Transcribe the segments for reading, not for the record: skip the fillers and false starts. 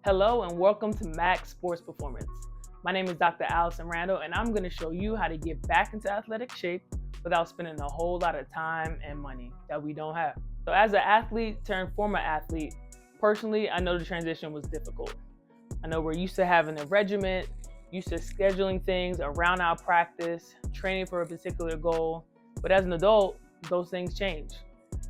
Hello and welcome to Max Sports Performance. My name is Dr. Allison Randall and I'm going to show you how to get back into athletic shape without spending a whole lot of time and money that we don't have. So as an athlete turned former athlete, personally, I know the transition was difficult. I know we're used to having a regiment, used to scheduling things around our practice, training for a particular goal, but as an adult, those things change.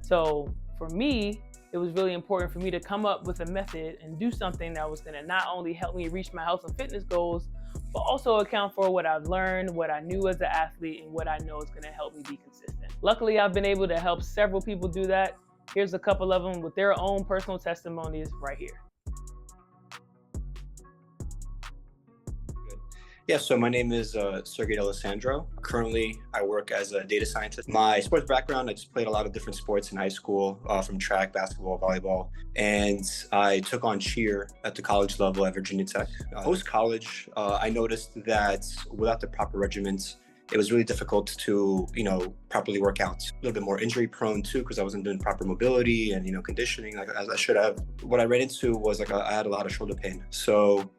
So for me, it was really important for me to come up with a method and do something that was going to not only help me reach my health and fitness goals, but also account for what I've learned, what I knew as an athlete, and what I know is going to help me be consistent. Luckily, I've been able to help several people do that. Here's a couple of them with their own personal testimonies right here. Yeah, so my name is Sergey D'Alessandro. Currently, I work as a data scientist. My sports background, I just played a lot of different sports in high school, from track, basketball, volleyball, and I took on cheer at the college level at Virginia Tech. Post-college, I noticed that without the proper regimens, it was really difficult to, properly work out. A little bit more injury prone too, because I wasn't doing proper mobility and, conditioning like as I should have. What I ran into was I had a lot of shoulder pain. So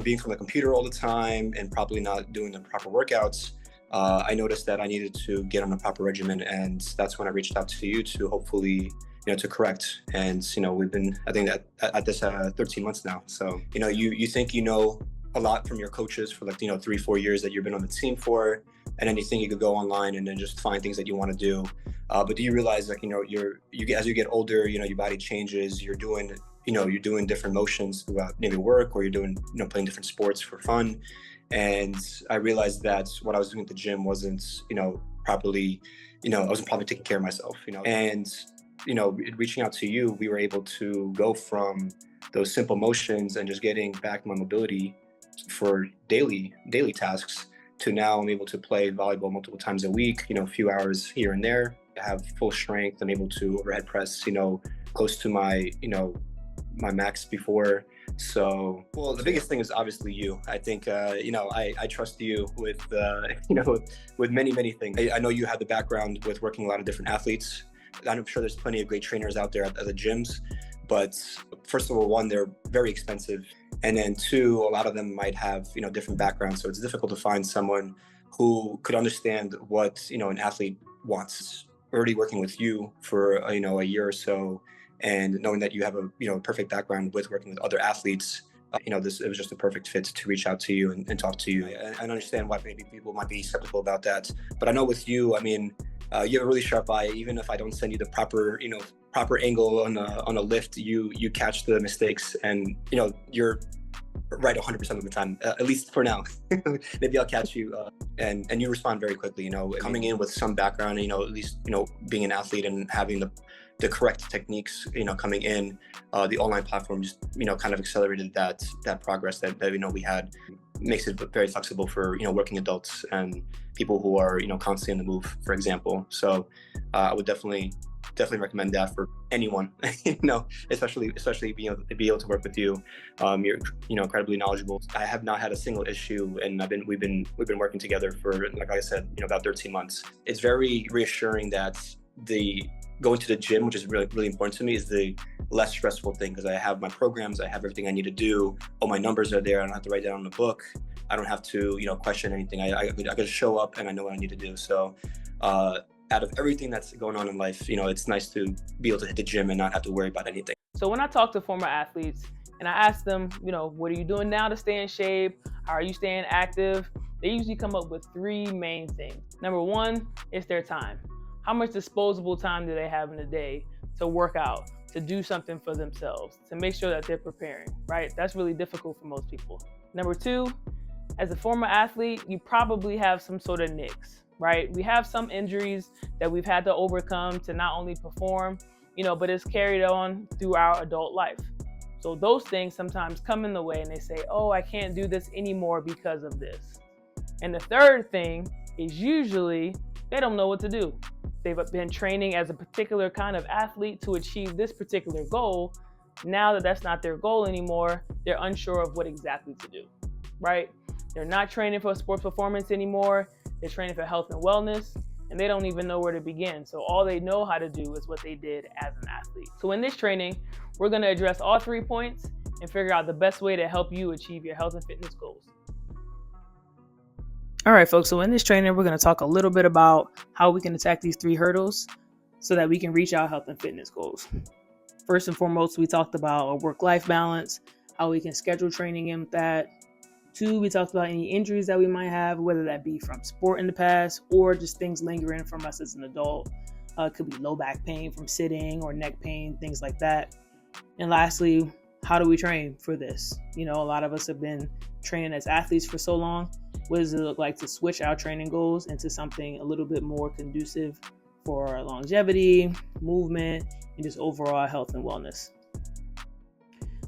being from the computer all the time and probably not doing the proper workouts, I noticed that I needed to get on a proper regimen, and that's when I reached out to you to hopefully, to correct. And we've been, I think that at this 13 months now. So you think a lot from your coaches for 3-4 years that you've been on the team for, and then you think you could go online and then just find things that you want to do. But do you realize as you get older, your body changes, you're doing different motions throughout maybe work, or you're doing, playing different sports for fun. And I realized that what I was doing at the gym wasn't, properly, I wasn't probably taking care of myself, and, reaching out to you, we were able to go from those simple motions and just getting back my mobility for daily tasks to now I'm able to play volleyball multiple times a week, a few hours here and there. I have full strength. I'm able to overhead press, close to my max before. So, well, the biggest thing is obviously you. I think, I trust you with, with many things. I know you have the background with working a lot of different athletes. I'm sure there's plenty of great trainers out there at the gyms, but first of all, one, they're very expensive. And then two, a lot of them might have, different backgrounds. So it's difficult to find someone who could understand what, an athlete wants. Already working with you for, a year or so, and knowing that you have a perfect background with working with other athletes, it was just a perfect fit to reach out to you and talk to you. I understand why maybe people might be skeptical about that, but I know with you, you have a really sharp eye. Even if I don't send you the proper angle on a lift, you catch the mistakes, and you're right 100% of the time, at least for now. Maybe I'll catch you, and you respond very quickly. Coming in with some background, at least being an athlete and having the correct techniques, coming in, the online platform just kind of accelerated that progress that we had. Makes it very flexible for working adults and people who are constantly on the move, for example. So I would definitely recommend that for anyone. Especially being able to work with you. You're incredibly knowledgeable. I have not had a single issue, and we've been working together for, like I said, about 13 months. It's very reassuring that going to the gym, which is really important to me, is the less stressful thing, because I have my programs, I have everything I need to do. All my numbers are there. I don't have to write down in the book. I don't have to question anything. I just show up and I know what I need to do. So out of everything that's going on in life, it's nice to be able to hit the gym and not have to worry about anything. So when I talk to former athletes and I ask them, what are you doing now to stay in shape? How are you staying active? They usually come up with three main things. Number one is their time. How much disposable time do they have in a day to work out, to do something for themselves, to make sure that they're preparing, right? That's really difficult for most people. Number two, as a former athlete, you probably have some sort of nicks, right? We have some injuries that we've had to overcome to not only perform, but it's carried on through our adult life. So those things sometimes come in the way and they say, oh, I can't do this anymore because of this. And the third thing is usually they don't know what to do. They've been training as a particular kind of athlete to achieve this particular goal. Now that that's not their goal anymore, they're unsure of what exactly to do, right? They're not training for sports performance anymore. They're training for health and wellness, and they don't even know where to begin. So all they know how to do is what they did as an athlete. So in this training, we're going to address all 3 points and figure out the best way to help you achieve your health and fitness goals. All right, folks, so in this training, we're going to talk a little bit about how we can attack these 3 hurdles so that we can reach our health and fitness goals. First and foremost, we talked about a work-life balance, how we can schedule training in with that. 2, we talked about any injuries that we might have, whether that be from sport in the past or just things lingering from us as an adult. It could be low back pain from sitting or neck pain, things like that. And lastly, how do we train for this? A lot of us have been training as athletes for so long. What does it look like to switch our training goals into something a little bit more conducive for longevity, movement, and just overall health and wellness?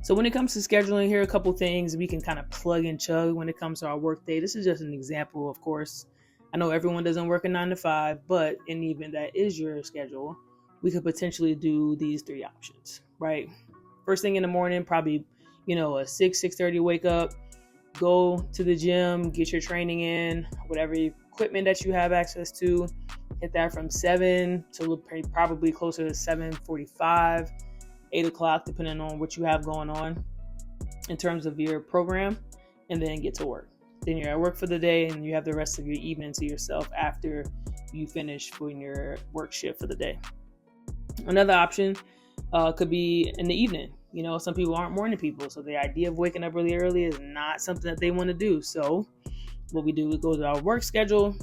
So when it comes to scheduling, here are a couple things we can kind of plug and chug when it comes to our work day. This is just an example, of course. I know everyone doesn't work a 9 to 5, but in the event that is your schedule, we could potentially do these 3 options, right? First thing in the morning, probably, a 6:30 wake up, go to the gym, get your training in, whatever equipment that you have access to, hit that from 7 to probably closer to 7:45, 8 o'clock, depending on what you have going on in terms of your program, and then get to work. Then you're at work for the day and you have the rest of your evening to yourself after you finish for your work shift for the day. Another option could be in the evening. Some people aren't morning people, so the idea of waking up really early is not something that they want to do. So what we do, we go to our work schedule,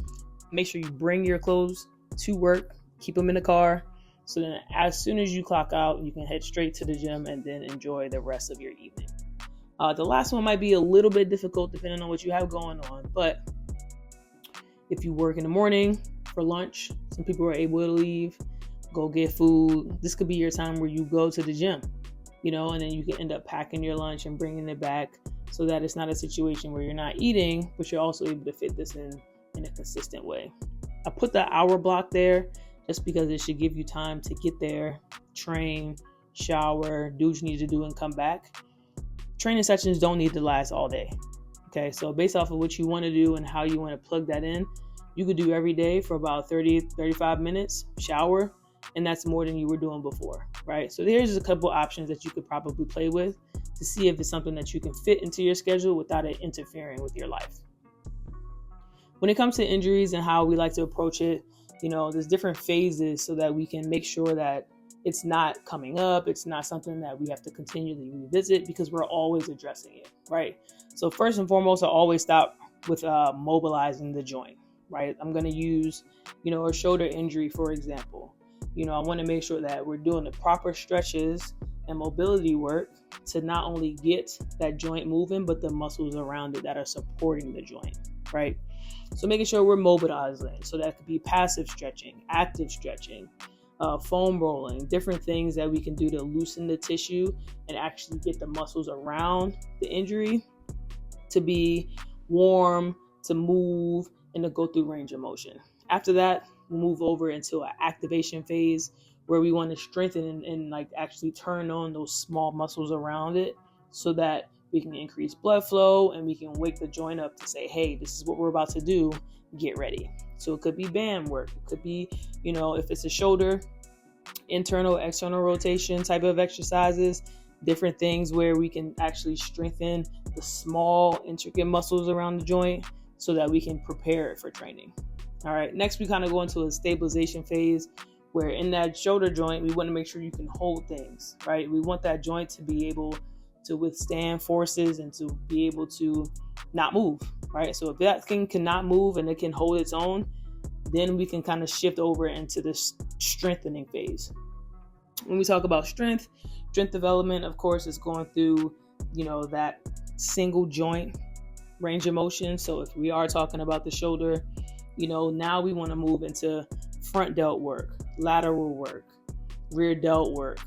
make sure you bring your clothes to work, keep them in the car, so then as soon as you clock out, you can head straight to the gym and then enjoy the rest of your evening. The last one might be a little bit difficult depending on what you have going on, but if you work in the morning for lunch, some people are able to leave, go get food. This could be your time where you go to the gym, and then you can end up packing your lunch and bringing it back so that it's not a situation where you're not eating, but you're also able to fit this in a consistent way. I put the hour block there just because it should give you time to get there, train, shower, do what you need to do, and come back. Training sessions don't need to last all day. Okay, so based off of what you want to do and how you want to plug that in, you could do every day for about 30-35 minutes, shower, and that's more than you were doing before, right? So there's a couple options that you could probably play with to see if it's something that you can fit into your schedule without it interfering with your life. When it comes to injuries and how we like to approach it, there's different phases so that we can make sure that it's not coming up. It's not something that we have to continually revisit because we're always addressing it, right? So first and foremost, I always stop with mobilizing the joint, right? I'm going to use, a shoulder injury, for example. I want to make sure that we're doing the proper stretches and mobility work to not only get that joint moving, but the muscles around it that are supporting the joint, right? So making sure we're mobilizing. So that could be passive stretching, active stretching, foam rolling, different things that we can do to loosen the tissue and actually get the muscles around the injury to be warm, to move, and to go through range of motion. After that, we'll move over into an activation phase where we want to strengthen and actually turn on those small muscles around it so that we can increase blood flow and we can wake the joint up to say, hey, this is what we're about to do, get ready. So it could be band work. It could be, if it's a shoulder, internal, external rotation type of exercises, different things where we can actually strengthen the small, intricate muscles around the joint so that we can prepare it for training. All right, next we kind of go into a stabilization phase where in that shoulder joint, we want to make sure you can hold things, right? We want that joint to be able to withstand forces and to be able to not move, right? So if that thing cannot move and it can hold its own, then we can kind of shift over into this strengthening phase. When we talk about strength development, of course, is going through, that single joint range of motion. So if we are talking about the shoulder, now we want to move into front delt work, lateral work, rear delt work,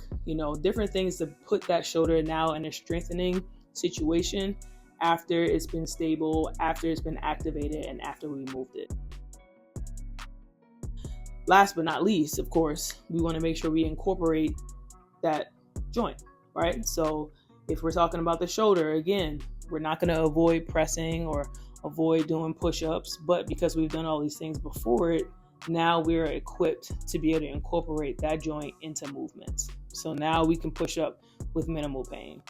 different things to put that shoulder now in a strengthening situation after it's been stable, after it's been activated, and after we moved it. Last but not least, of course, we want to make sure we incorporate that joint, right? So if we're talking about the shoulder, again, we're not going to avoid pressing or avoid doing push-ups, but because we've done all these things before it, now we're equipped to be able to incorporate that joint into movements. So now we can push up with minimal pain.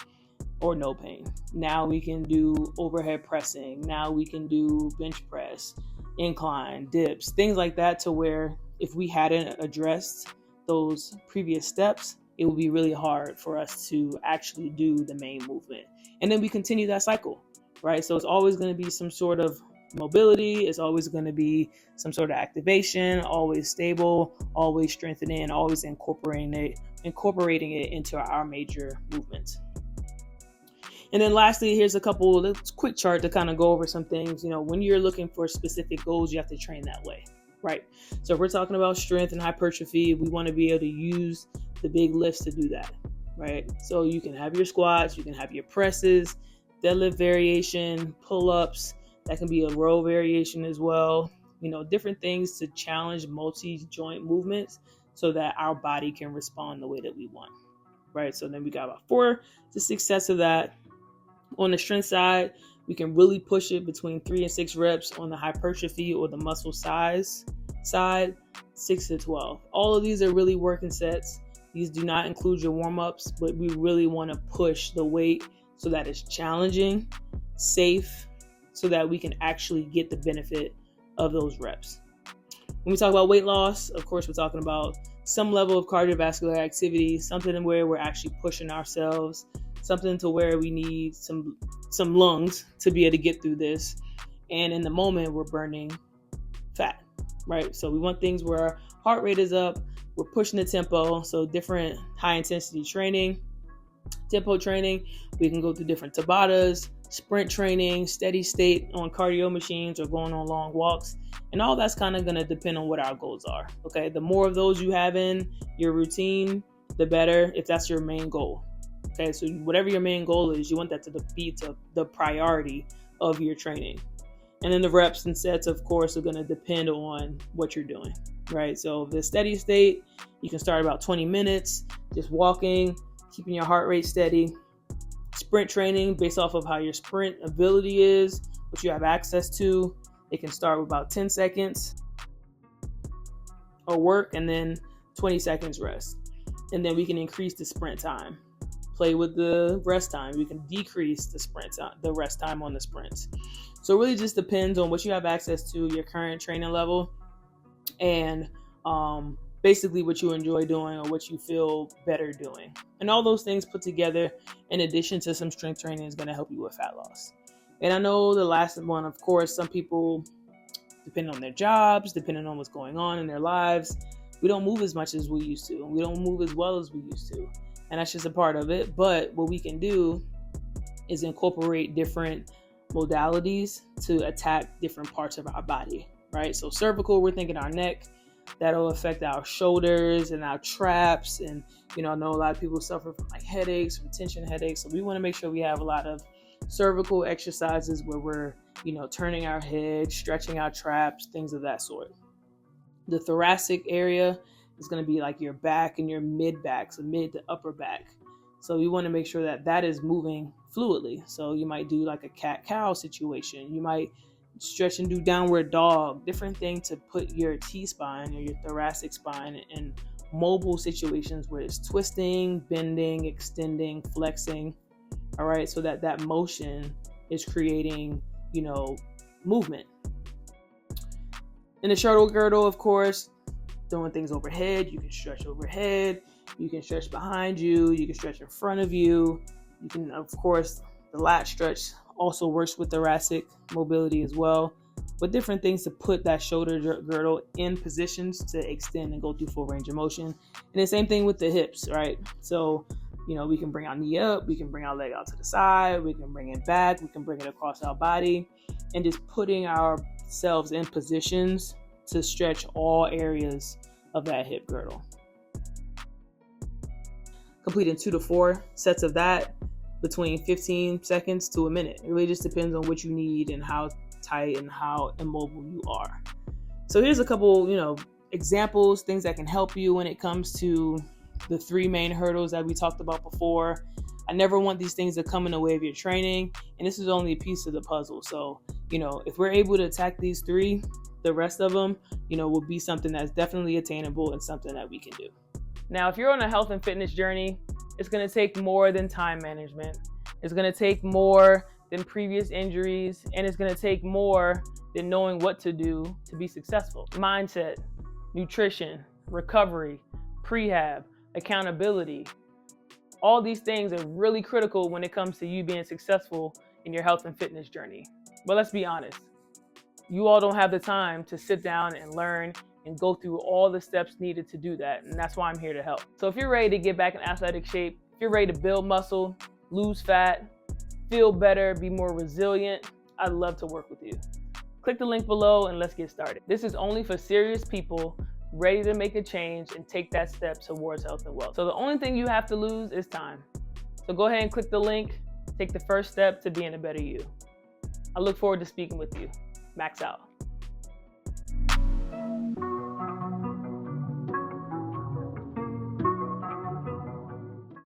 or no pain. Now we can do overhead pressing. Now we can do bench press, incline, dips, things like that, to where if we hadn't addressed those previous steps, it would be really hard for us to actually do the main movement. And then we continue that cycle, right? So it's always going to be some sort of mobility. It's always going to be some sort of activation, always stable, always strengthening, always incorporating it into our major movements. And then lastly, here's a quick chart to kind of go over some things. When you're looking for specific goals, you have to train that way, right? So if we're talking about strength and hypertrophy, we want to be able to use the big lifts to do that, right? So you can have your squats, you can have your presses, deadlift variation, pull-ups. That can be a row variation as well. Different things to challenge multi-joint movements so that our body can respond the way that we want, right? So then we got about 4 to 6 sets of that. On the strength side, we can really push it between 3 and 6 reps. On the hypertrophy or the muscle size side, 6 to 12. All of these are really working sets. These do not include your warm-ups, but we really want to push the weight so that it's challenging, safe, so that we can actually get the benefit of those reps. When we talk about weight loss, of course, we're talking about some level of cardiovascular activity, something where we're actually pushing ourselves, something to where we need some lungs to be able to get through this. And in the moment, we're burning fat, right? So we want things where our heart rate is up, we're pushing the tempo. So different high intensity training, tempo training, we can go through different Tabatas, sprint training, steady state on cardio machines, or going on long walks. And all that's kind of going to depend on what our goals are. Okay. The more of those you have in your routine, the better, if that's your main goal. Okay. So whatever your main goal is, you want that to be the priority of your training. And then the reps and sets, of course, are going to depend on what you're doing, right? So the steady state, you can start about 20 minutes, just walking, keeping your heart rate steady. Sprint training, based off of how your sprint ability is, what you have access to, it can start with about 10 seconds or work, and then 20 seconds rest. And then we can increase the sprint time. Play with the rest time. We can decrease the rest time on the sprints. So it really just depends on what you have access to, your current training level, and basically what you enjoy doing or what you feel better doing. And all those things put together, in addition to some strength training, is going to help you with fat loss. And I know the last one, of course, some people, depending on their jobs, depending on what's going on in their lives, we don't move as much as we used to. We don't move as well as we used to. And that's just a part of it. But what we can do is incorporate different modalities to attack different parts of our body, right? So cervical, we're thinking our neck. That'll affect our shoulders and our traps. And, I know a lot of people suffer from headaches, from tension headaches. So we want to make sure we have a lot of cervical exercises where we're, turning our head, stretching our traps, things of that sort. The thoracic area is going to be like your back and your mid back, so mid to upper back. So we want to make sure that is moving fluidly. So you might do like a cat-cow situation. You might stretch and do downward dog, different thing to put your T-spine or your thoracic spine in mobile situations where it's twisting, bending, extending, flexing. All right. So that motion is creating, movement. In the shuttle girdle, of course, doing things overhead. You can stretch overhead. You can stretch behind you. You can stretch in front of you. You can, of course, the lat stretch also works with thoracic mobility as well, but different things to put that shoulder girdle in positions to extend and go through full range of motion. And the same thing with the hips, right? So, we can bring our knee up, we can bring our leg out to the side, we can bring it back, we can bring it across our body, and just putting ourselves in positions to stretch all areas of that hip girdle. Completing 2 to 4 sets of that between 15 seconds to a minute. It really just depends on what you need and how tight and how immobile you are. So here's a couple, examples, things that can help you when it comes to the 3 main hurdles that we talked about before. I never want these things to come in the way of your training, and this is only a piece of the puzzle. So, if we're able to attack these 3, the rest of them, will be something that's definitely attainable and something that we can do. Now, if you're on a health and fitness journey, it's going to take more than time management. It's going to take more than previous injuries, and it's going to take more than knowing what to do to be successful. Mindset, nutrition, recovery, prehab, accountability. All these things are really critical when it comes to you being successful in your health and fitness journey. But let's be honest, you all don't have the time to sit down and learn and go through all the steps needed to do that. And that's why I'm here to help. So if you're ready to get back in athletic shape, if you're ready to build muscle, lose fat, feel better, be more resilient, I'd love to work with you. Click the link below and let's get started. This is only for serious people ready to make a change and take that step towards health and wealth. So the only thing you have to lose is time. So go ahead and click the link, take the first step to being a better you. I look forward to speaking with you. Max out.